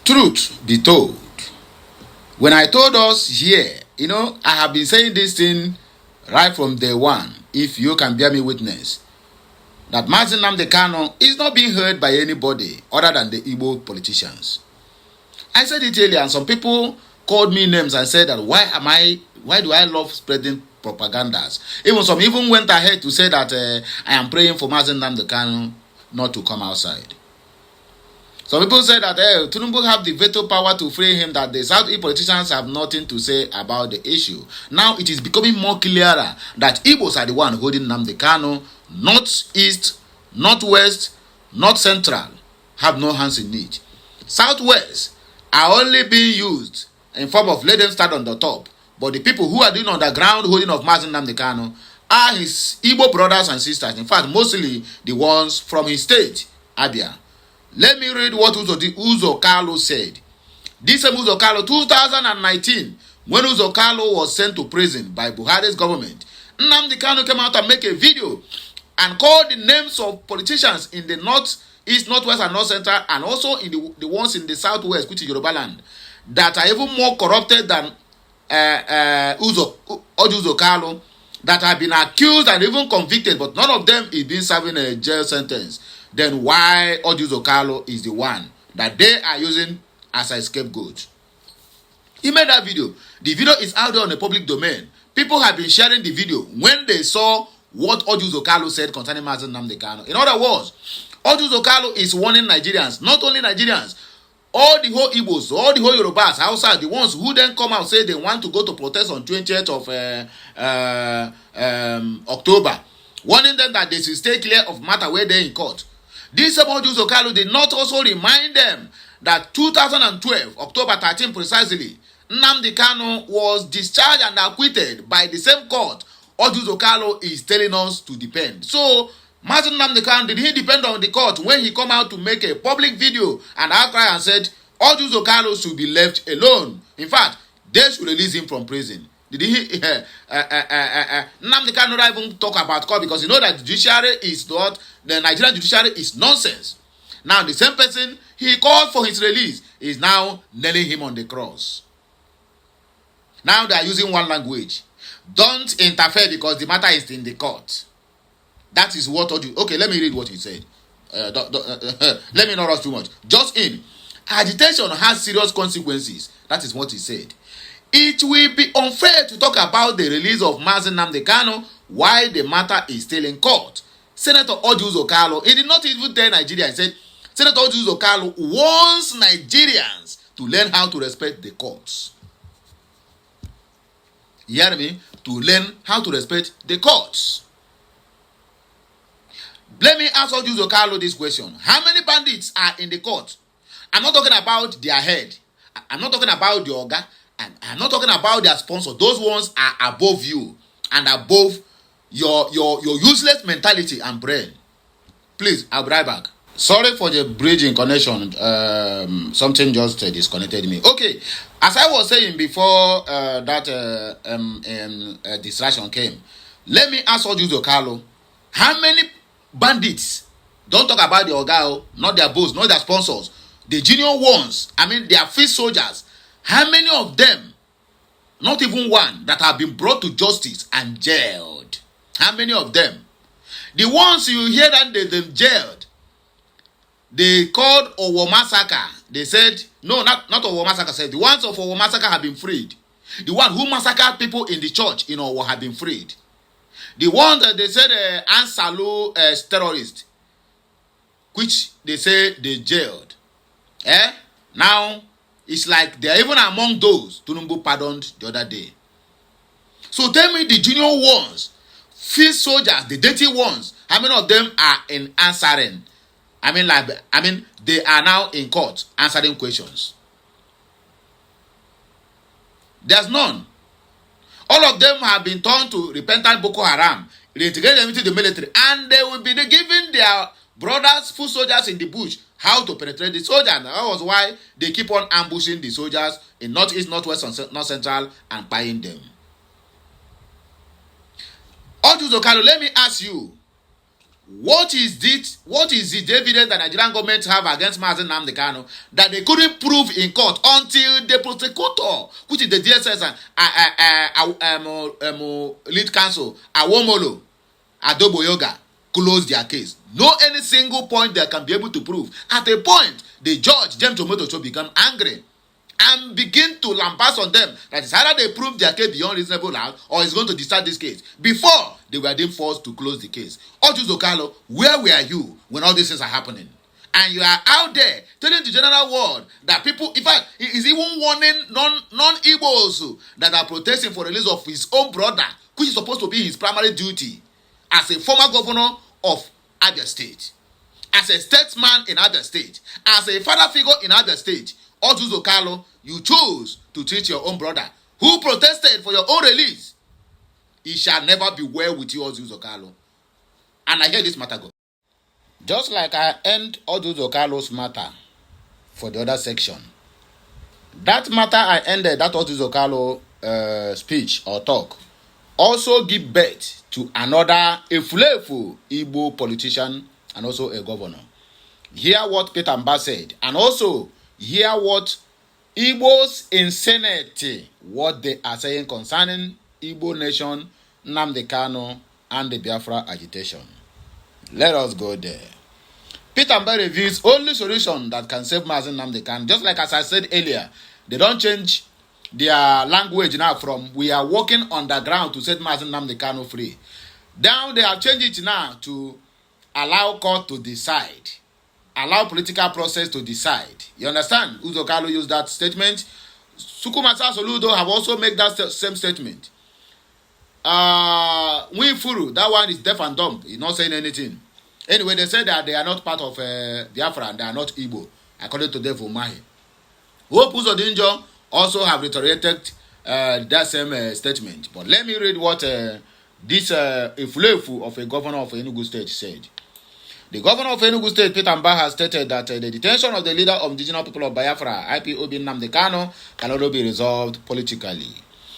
Truth be told, when I told us here, I have been saying this thing right from day one, if you can bear me witness, that Mazi Nnamdi Kanu is not being heard by anybody other than the Igbo politicians. I said it earlier, and some people called me names and said that why do I love spreading propagandas? Some even went ahead to say that I am praying for Mazi Nnamdi Kanu not to come outside. Some people say that Tinubu have the veto power to free him, that the South-East politicians have nothing to say about the issue. Now it is becoming more clearer that Igbos are the one holding Nnamdi Kanu. North-East, North-West, North-Central have no hands in it. South-West are only being used in form of let them start on the top. But the people who are doing underground holding of Mazi Nnamdi Kanu are his Igbo brothers and sisters. In fact, mostly the ones from his state, Abia. Let me read what Uzo Kalu said. This same Uzo Kalu, 2019, when Uzo Kalu was sent to prison by Buhari's government, Nnamdi Kanu came out and make a video and called the names of politicians in the North-East, North-West, and North-Central, and also in the ones in the South-West, which is Yoruba land, that are even more corrupted than Uzo Kalu, that have been accused and even convicted, but none of them is being serving a jail sentence. Then why Uzo Kalu is the one that they are using as a scapegoat? He made that video. The video is out there on the public domain. People have been sharing the video when they saw what Uzo Kalu said concerning Mazi Nnamdi Kanu. In other words, Uzo Kalu is warning Nigerians, not only Nigerians, all the whole Igbos, all the whole Yorubas outside, the ones who then come out and say they want to go to protest on 20th of October, warning them that they should stay clear of matter where they're in court. This same Uzo Kalu did not also remind them that 2012, October 13 precisely, Nnamdi Kanu was discharged and acquitted by the same court Uzo Kalu is telling us to depend. So, Mazi Nnamdi Kanu, did he depend on the court when he come out to make a public video and outcry and said Uzo Kalu should be left alone? In fact, they should release him from prison. Did he? Nnamdi Kanu not even talk about court because you know that the Nigerian judiciary is nonsense. Now the same person he called for his release is now nailing him on the cross. Now they are using one language. Don't interfere because the matter is in the court. That is what okay, let me read what he said. Let me not rush too much. Just in, agitation has serious consequences. That is what he said. It will be unfair to talk about the release of Mazi Nnamdi Kanu while the matter is still in court. Senator Uzo Kalu, he did not even tell Nigeria. He said, Senator Uzo Kalu wants Nigerians to learn how to respect the courts. You hear me? To learn how to respect the courts. Let me ask Uzo Kalu this question. How many bandits are in the court? I'm not talking about their head. I'm not talking about the organ. I'm not talking about their sponsor. Those ones are above you and above your useless mentality and brain. Please, I'll be right back. Sorry for the bridging connection. Something just disconnected me. Okay, as I was saying before that distraction came, let me ask Uzo Kalu, how many bandits? Don't talk about the Ogao, not their boss, not their sponsors. The junior ones, they are field soldiers. How many of them, not even one, that have been brought to justice and jailed? How many of them? The ones you hear that they've jailed, they called Owo Massacre. They said, no, not Owo Massacre said, the ones of Owo Massacre have been freed. The one who massacred people in the church in Owo have been freed. The one that they said Ansalu terrorist, which they say they jailed. Now, it's like they are even among those Tinubu pardoned the other day. So tell me the junior ones, field soldiers, the dirty ones, how many of them are in answering? They are now in court answering questions. There's none. All of them have been turned to repentant Boko Haram, reintegrate them into the military, and they will be giving their brothers, foot soldiers in the bush, how to penetrate the soldiers. And that was why they keep on ambushing the soldiers in Northeast, Northwest, and North Central and buying them. Uzo Kalu, let me ask you, What is it? What is the evidence that Nigerian government have against Mazi Nnamdi Kanu that they couldn't prove in court until the prosecutor, which is the DSS and lead counsel Awomolo Adoboyoga, closed their case. No any single point they can be able to prove. At a point, the judge James Omotocho become angry and begin to lambast on them that it's either they prove their case beyond reasonable doubt or it's going to discharge this case before they were then forced to close the case. Oju Zokalo, where were you when all these things are happening? And you are out there telling the general world that people, in fact, he is even warning non-Igbos that are protesting for the release of his own brother, which is supposed to be his primary duty as a former governor of Abia State, as a statesman in Abia State, as a father figure in Abia State. Oju Zokalo, you chose to treat your own brother who protested for your own release. It shall never be well with you, Oju Zokalo. And I hear this matter go. Just like I end Oju Zokalo's matter for the other section, that matter I ended, that Oju Zokalo speech or talk, also give birth to another Efulefu Igbo politician and also a governor. Hear what Peter Mba said, and also hear what Igbos in Senate, what they are saying concerning Igbo nation, Nnamdi Kanu, and the Biafra agitation. Let us go there. Peter Mba reveals only solution that can save Mazi Nnamdi Kanu. Just like as I said earlier, they don't change their language now from we are working underground to set Mazi Nnamdi Kanu free. Now they have changed it now to allow court to decide. Allow political process to decide. You understand? Uzo Kalu used that statement. Sukumasa Soludo have also made that same statement. Winfuru, that one is deaf and dumb. He's not saying anything. Anyway, they said that they are not part of Biafra and they are not Igbo, according to Dev Umahi. Hope Uzo Dinjo also have reiterated that same statement. But let me read what this Efulefu of a governor of Enugu State said. The governor of Enugu State, Peter Mba, has stated that the detention of the leader of indigenous people of Biafra, IPOB Nnamdi Kanu, can also be resolved politically.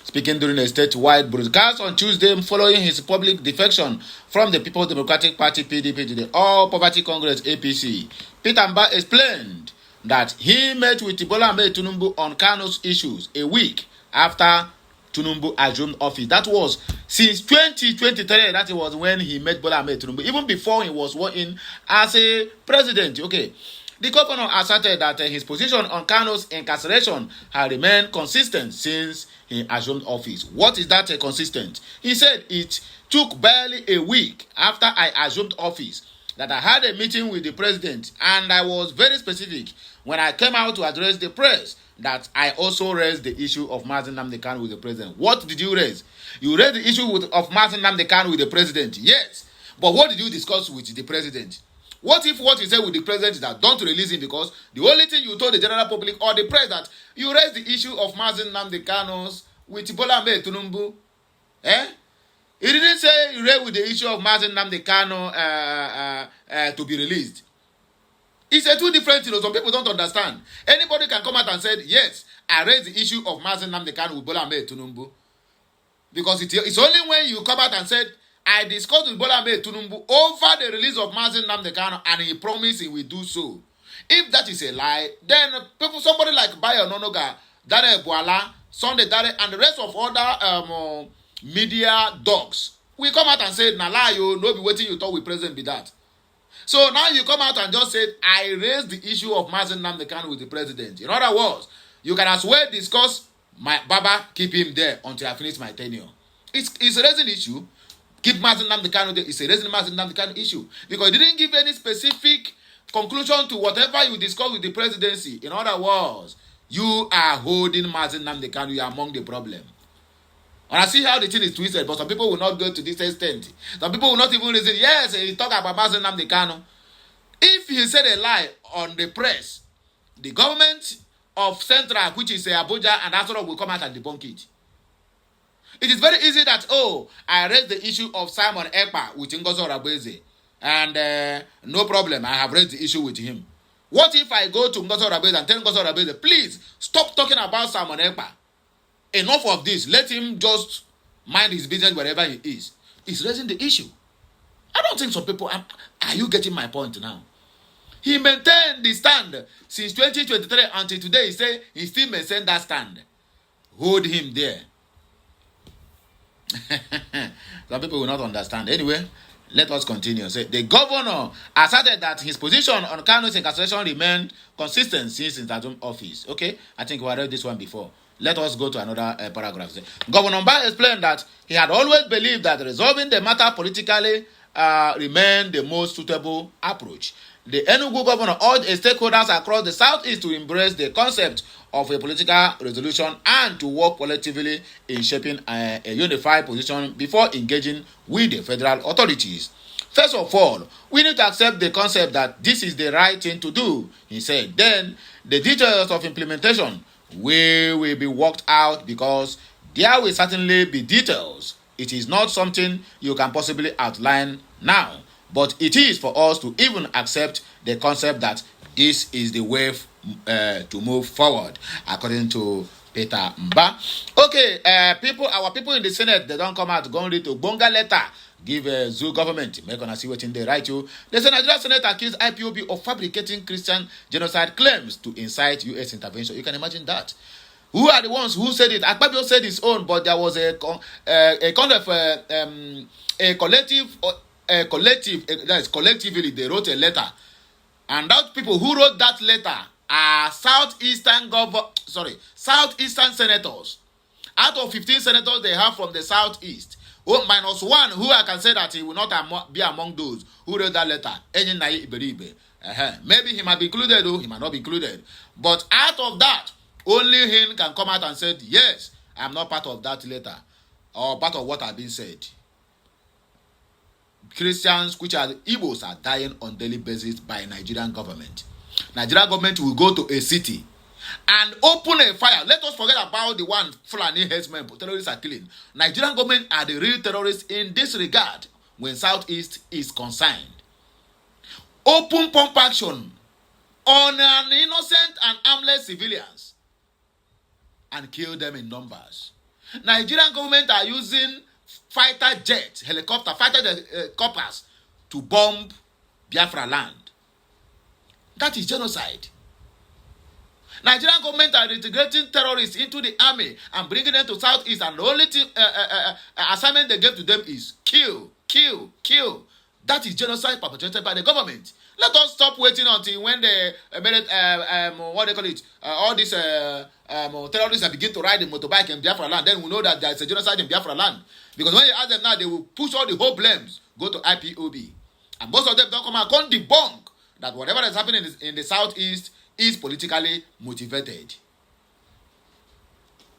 Speaking during a statewide broadcast on Tuesday following his public defection from the People's Democratic Party PDP to the All Poverty Congress APC, Peter Mba explained that he met with Bola Ahmed Tinubu on Kanu's issues a week after Tinubu assumed office. That was since 2023. That was when he met Bola Ahmed Tinubu, even before he was sworn in as a president. Okay. The governor asserted that his position on Kanu's incarceration had remained consistent since he assumed office. What is that consistent? He said it took barely a week after I assumed office that I had a meeting with the president, and I was very specific when I came out to address the press that I also raised the issue of Mazi Nnamdi Kanu with the president. What did you raise? You raised the issue of Mazi Nnamdi Kanu with the president. Yes. But what did you discuss with the president? What if what you said with the president is that don't release him because the only thing you told the general public or the press that you raised the issue of Mazi Nnamdi Kanu with Bola Ahmed Tinubu? He didn't say you raised with the issue of Mazi Nnamdi Kanu to be released. It's a two different things. Some people don't understand. Anybody can come out and say, yes, I raised the issue of Mazi Nnamdi Kanu with Bola Ahmed Tinubu. Because it's only when you come out and said, I discussed with Bola Ahmed Tinubu over the release of Mazi Nnamdi Kanu and he promised he will do so. If that is a lie, then somebody like Bayo Nonoga, Dare Boala, Sunday Dare, and the rest of other media dogs will come out and say, na lie, you no be waiting you talk with president be that. So now you come out and just said, I raised the issue of Mazi Nnamdi Kanu with the president. In other words, you can as well discuss my Baba, keep him there until I finish my tenure. It's a raising issue. Keep Mazi Nnamdi Kanu there. It's a raising Mazi Nnamdi Kanu issue. Because it didn't give any specific conclusion to whatever you discuss with the presidency. In other words, you are holding Mazi Nnamdi Kanu. You are among the problem. And I see how the thing is twisted, but some people will not go to this extent. Some people will not even reason, yes, he talk about Mazi Nnamdi Kanu. If he said a lie on the press, the government of Central, which is Abuja and Asoro, will come out and debunk it. It is very easy that, I raised the issue of Simon Ekpa with Ngozi Orabeze, and no problem, I have raised the issue with him. What if I go to Ngozi Orabeze and tell Ngozi Orabeze, please stop talking about Simon Ekpa? Enough of this. Let him just mind his business wherever he is. It's raising the issue. I don't think some people are you getting my point now? He maintained the stand since 2023 until today. He say he still maintain that stand. Hold him there. Some people will not understand. Anyway, let us continue. Say the governor asserted that his position on Kanu's incarceration remained consistent since his office. Okay, I think we read this one before. Let us go to another paragraph. Say, Governor Mba explained that he had always believed that resolving the matter politically remained the most suitable approach. The Enugu governor urged stakeholders across the southeast to embrace the concept of a political resolution and to work collectively in shaping a unified position before engaging with the federal authorities. First of all, we need to accept the concept that this is the right thing to do, he said. Then, the details of implementation will be worked out because there will certainly be details. It is not something you can possibly outline now, but it is for us to even accept the concept that this is the way to move forward, according to Peter Mba. Okay, our people in the Senate, they don't come out going to Bonga letter, give Zoo government, make on see what they write you. The Nigerian Senate accused IPOB of fabricating Christian genocide claims to incite U.S. intervention. You can imagine that. Who are the ones who said it? Akpabio said his own, but there was a kind of a collective, collectively they wrote a letter, and that people who wrote that letter are southeastern senators. Out of 15 senators they have from the southeast, minus one who I can say that he will not be among those who wrote that letter. Maybe he might be included, or he might not be included. But out of that, only him can come out and say, yes, I am not part of that letter or part of what has been said. Christians, which are Igbos, are dying on daily basis by Nigerian government. Nigerian government will go to a city and open a fire. Let us forget about the one Fulani herdsmen, terrorists are killing. Nigerian government are the real terrorists in this regard when Southeast is concerned. Open pump action on an innocent and harmless civilians and kill them in numbers. Nigerian government are using fighter jets, helicopters to bomb Biafra land. That is genocide. Nigerian government are integrating terrorists into the army and bringing them to Southeast, and the only thing, assignment they gave to them is kill. That is genocide perpetrated by the government. Let us stop waiting until when they what they call it, all these terrorists begin to ride the motorbike in Biafra land. Then we know that there is a genocide in Biafra land. Because when you ask them now, they will push all the whole blames, go to IPOB. And most of them don't come out, can't debunk that whatever is happening in the Southeast is politically motivated.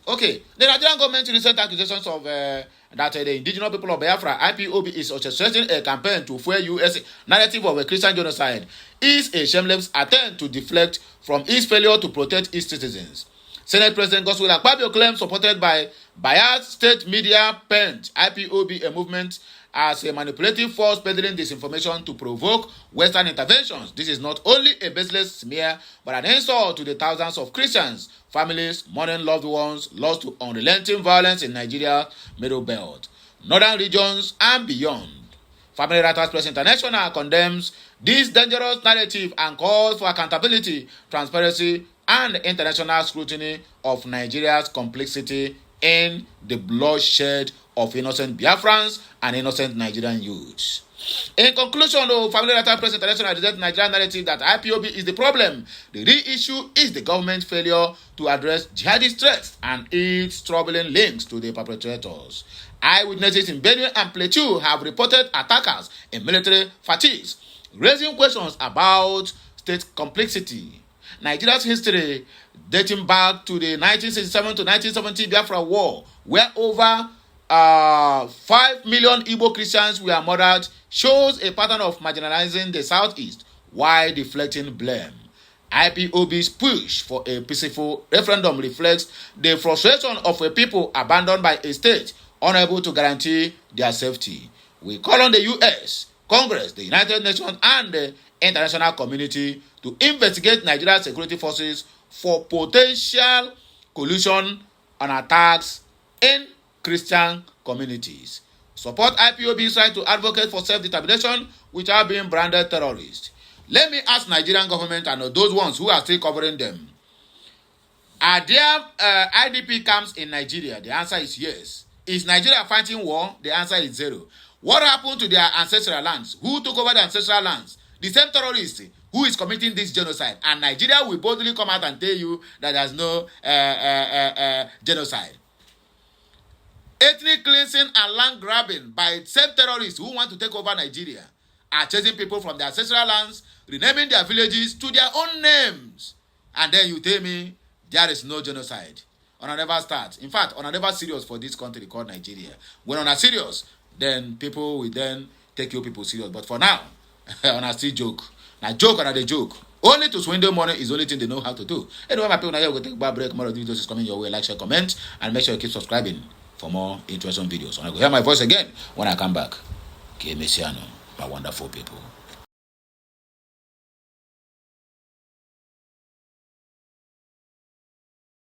Okay, the Nigerian government recent accusations of that the indigenous people of Biafra, IPOB, is orchestrating a campaign to fuel U.S. narrative of a Christian genocide is a shameless attempt to deflect from its failure to protect its citizens. Senate President Godswill Akpabio claims, supported by biased state media, paint IPOB a movement as a manipulative force peddling disinformation to provoke Western interventions. This is not only a baseless smear, but an insult to the thousands of Christians, families, mourning loved ones lost to unrelenting violence in Nigeria's Middle Belt, northern regions, and beyond. Family Writers Press International condemns this dangerous narrative and calls for accountability, transparency, and international scrutiny of Nigeria's complicity in the bloodshed of innocent Biafrans and innocent Nigerian youths. In conclusion, the Family Writers Press International rejects Nigerian narrative that IPOB is the problem. The real issue is the government's failure to address jihadist threats and its troubling links to the perpetrators. Eyewitnesses in Benue and Plateau have reported attackers in military fatigues, raising questions about state complexity. Nigeria's history, dating back to the 1967 to 1970 Biafra War, where over 5 million Igbo Christians were murdered, shows a pattern of marginalizing the Southeast while deflecting blame. IPOB's push for a peaceful referendum reflects the frustration of a people abandoned by a state unable to guarantee their safety. We call on the U.S., Congress, the United Nations, and the international community to investigate Nigeria's security forces for potential collusion on attacks in Christian communities. support IPOB's right to advocate for self-determination without being branded terrorists. Let me ask Nigerian government and those ones who are still covering them. Are there IDP camps in Nigeria? The answer is yes. Is Nigeria fighting war? The answer is zero. What happened to their ancestral lands? Who took over the ancestral lands? The same terrorists who is committing this genocide. And Nigeria will boldly come out and tell you that there's no genocide. Ethnic cleansing and land grabbing by same terrorists who want to take over Nigeria are chasing people from their ancestral lands, renaming their villages to their own names. And then you tell me there is no genocide. On never start. In fact, on never serious for this country called Nigeria. When on a serious, then people will then take you people serious. But for now, on a still joke. Now joke on a joke. Only to swindle money is the only thing they know how to do. Anyway, my people, now we'll take a break. More of the videos is coming your way. Like, share, comment, and make sure you keep subscribing for more interesting videos. And I will hear my voice again when I come back. Okay, Messiano, my wonderful people.